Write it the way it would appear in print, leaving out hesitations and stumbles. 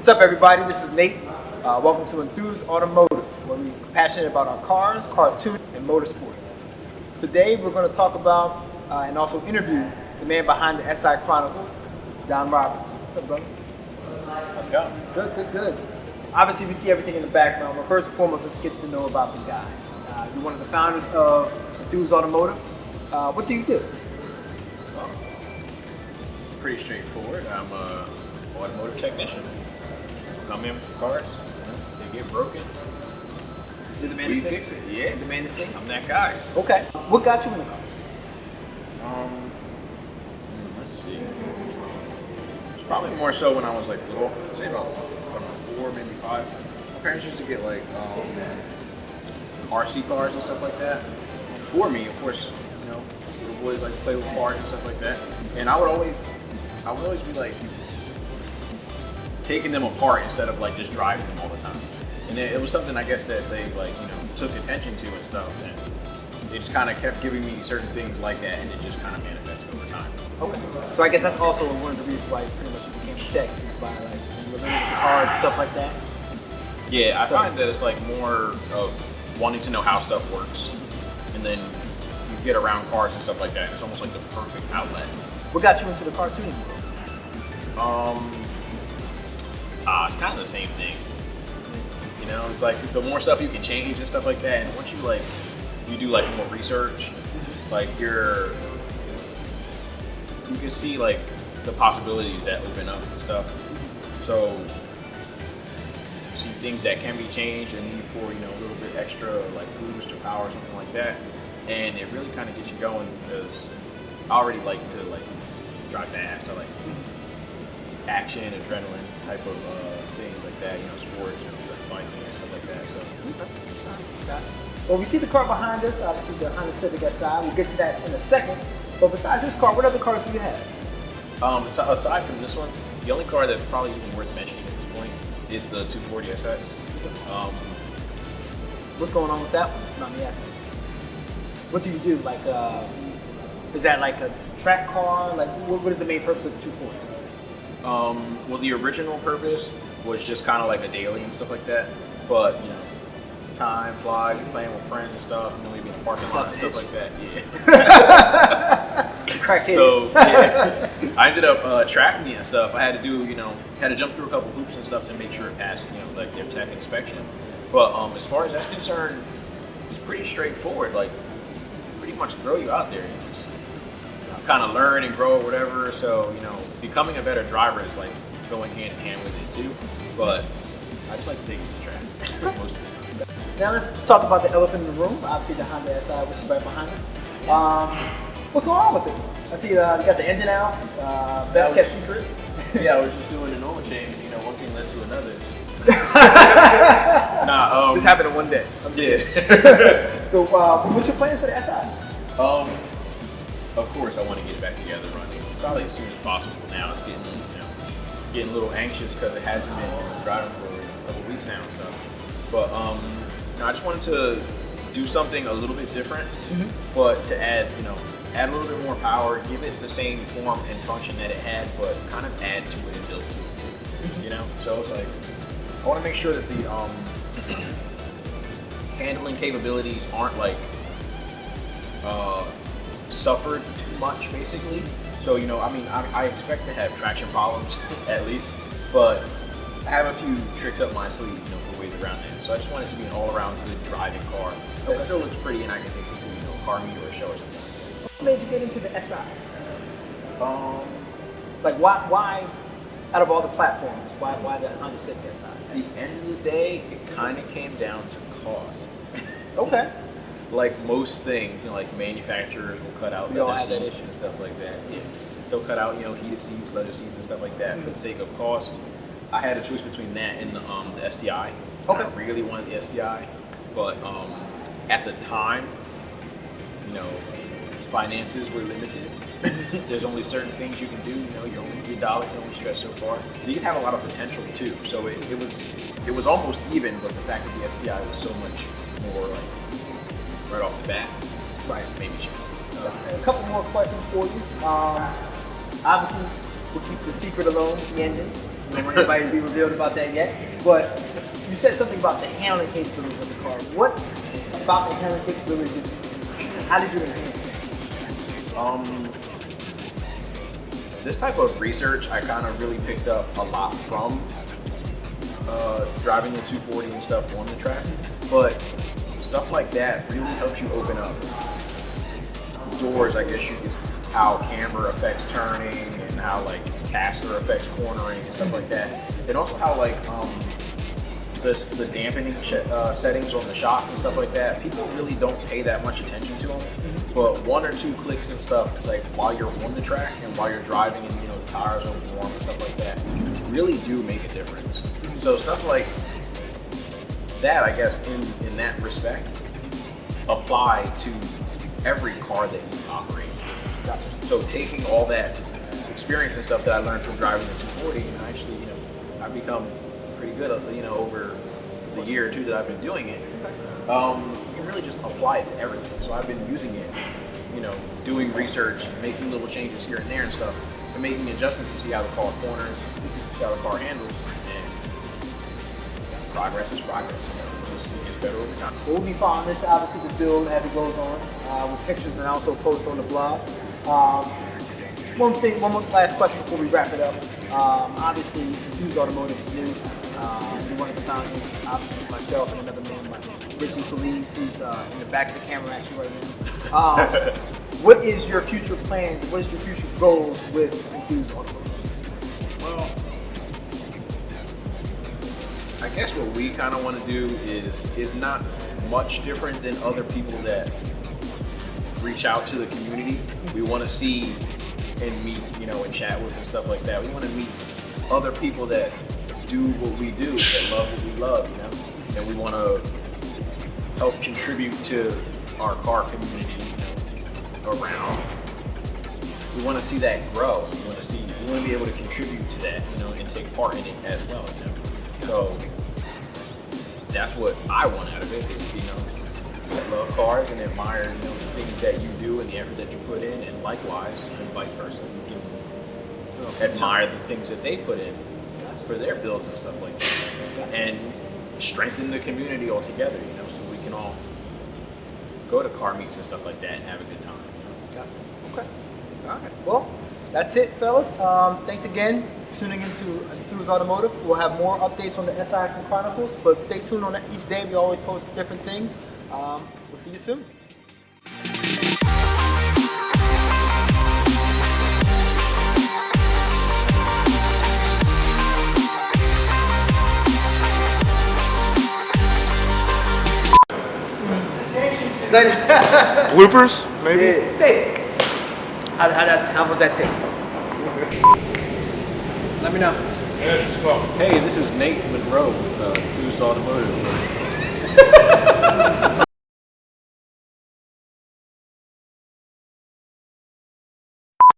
What's up, everybody? This is Nate. Welcome to Enthused Automotive, where we're passionate about our cars, car tuning, and motorsports. Today, we're going to talk about and also interview the man behind the SI Chronicles, Donn Roberts. What's up, brother? How's it going? Good. Obviously, we see everything in the background, but first and foremost, let's get to know about the guy. You're one of the founders of Enthused Automotive. What do you do? Well, pretty straightforward. I'm an automotive technician. Come in for cars, they get broken. You're the man We to fix fix it. it. Yeah, The man to sing. I'm that guy. Okay. What got you in the cars? Let's see. It's probably more so when I was like little. Say about 4, maybe 5. My parents used to get like RC cars and stuff like that for me. Of course, you know, little boys like to play with cars and stuff like that. And I would always be like taking them apart instead of like just driving them all the time. And it was something I guess that they like, you know, took attention to and stuff, and they just kind of kept giving me certain things like that, and it just kind of manifested over time. Okay. So I guess that's also one of the reasons why pretty much you became a tech, is by like when you were learning the cars, stuff like that. Yeah, I find that it's like more of wanting to know how stuff works, and then you get around cars and stuff like that. It's almost like the perfect outlet. What got you into the car tuning world? It's kind of the same thing. You know, it's like the more stuff you can change and stuff like that, and once you do like more research, like you can see like the possibilities that open up and stuff. So you see things that can be changed and need for, you know, a little bit extra like boost or power or something like that, and it really kind of gets you going because I already like to like drive fast. I like action, adrenaline type of things like that, you know, sports, you know, like biking and stuff like that. So, Okay. Well, we see the car behind us, obviously the Honda Civic Si. We'll get to that in a second. But besides this car, what other cars do you have? aside from this one, the only car that's probably even worth mentioning at this point is the 240 SX. What's going on with that one? Not me asking. What do you do? Like, is that like a track car? Like, what is the main purpose of the 240? Well, the original purpose was just kind of like a daily and stuff like that. But, you know, time flies, you're playing with friends and stuff, you know, maybe in the parking lot and stuff like that. Yeah. Crackheads. So, yeah, I ended up tracking it and stuff. I had to do, you know, had to jump through a couple hoops and stuff to make sure it passed, you know, like their tech inspection. But as far as that's concerned, it's pretty straightforward. Like, pretty much throw you out there. You just kind of learn and grow or whatever. So, you know, becoming a better driver is like going hand in hand with it too. But I just like to take it to the track most of the time. Now let's talk about the elephant in the room. Obviously the Honda Si, which is right behind us. What's going on with it? I see you got the engine out. Best kept secret. Yeah, I was just doing an oil change. You know, one thing led to another. This happened in one day. Yeah. So what's your plans for the SI? Of course, I want to get it back together running probably as soon as possible. Now it's getting, you know, getting a little anxious because it hasn't been, you know, driving for a couple weeks now and stuff. But no, I just wanted to do something a little bit different, but to add, you know, add a little bit more power, give it the same form and function that it had, but kind of add to it and build to it too. You know, so it's like I want to make sure that the handling capabilities aren't like suffered too much, basically. So, you know, I mean, I expect to have traction problems at least, but I have a few tricks up my sleeve, you know, for ways around that. So I just want it to be an all-around good driving car that still looks pretty, and I can take it to, you know, a car meet or a show or something. What made you get into the SI? Like why out of all the platforms, why the Honda Civic Si? At the end of the day, it kind of came down to cost. Okay. Like most things, you know, like manufacturers will cut out leather seats and stuff like that. Yeah. They'll cut out, you know, heated seats, leather seats and stuff like that for the sake of cost. I had a choice between that and the STI. Okay. I really wanted the STI, but at the time, you know, finances were limited. There's only certain things you can do. You know, your dollar can only stretch so far. These have a lot of potential too, so it was almost even. But the fact that the STI was so much more like right off the bat, right, made me choose it. A couple more questions for you. Obviously, we'll keep the secret alone with the engine. We don't want anybody to be revealed about that yet. But you said something about the handling capabilities of the car. What about the handling capabilities did you enhance? How did you enhance that? This type of research I kind of really picked up a lot from driving the 240 and stuff on the track, but stuff like that really helps you open up doors, I guess you could say. How camber affects turning and how like caster affects cornering and stuff like that, and also how like the dampening settings on the shock and stuff like that. People really don't pay that much attention to them, but 1 or 2 clicks and stuff like while you're on the track and while you're driving and the tires are warm and stuff like that really do make a difference. So stuff like that, I guess, in that respect, apply to every car that you operate. So taking all that experience and stuff that I learned from driving the 240, and actually, I've become pretty good, over the year or two that I've been doing it. You can really just apply it to everything. So I've been using it, doing research, making little changes here and there and stuff, and making adjustments to see how the car corners, see how the car handles, and progress is progress. It gets better over time. We'll be following this, obviously, the build as it goes on, with pictures and also posts on the blog. One more last question before we wrap it up. Obviously, Enthused Automotive is new. You're one of the founders, obviously, with myself and another man, Richie Feliz, who's in the back of the camera actually right now. What is your future plans? What is your future goals with Enthused Automotive? Well, I guess what we kind of want to do is not much different than other people that reach out to the community. We want to see and meet, and chat with and stuff like that. We want to meet other people that do what we do, that love what we love, and we want to help contribute to our car community, around. We want to see that grow. We want to be able to contribute to that, and take part in it as well, So that's what I want out of it is, love cars and admire, the things that you do and the effort that you put in, and likewise, and vice versa. You can admire the things that they put in for their builds and stuff like that, and strengthen the community altogether, so we can all go to car meets and stuff like that and have a good time. Gotcha. Okay. All right. Well, that's it, fellas. Thanks again for tuning into Enthused Automotive. We'll have more updates on the Si and Chronicles, but stay tuned on each day. We always post different things. We'll see you soon. Bloopers, maybe? Hey, how was that take? Let me know. Yeah, just talk. Hey, this is Nate Monroe with Enthused Automotive.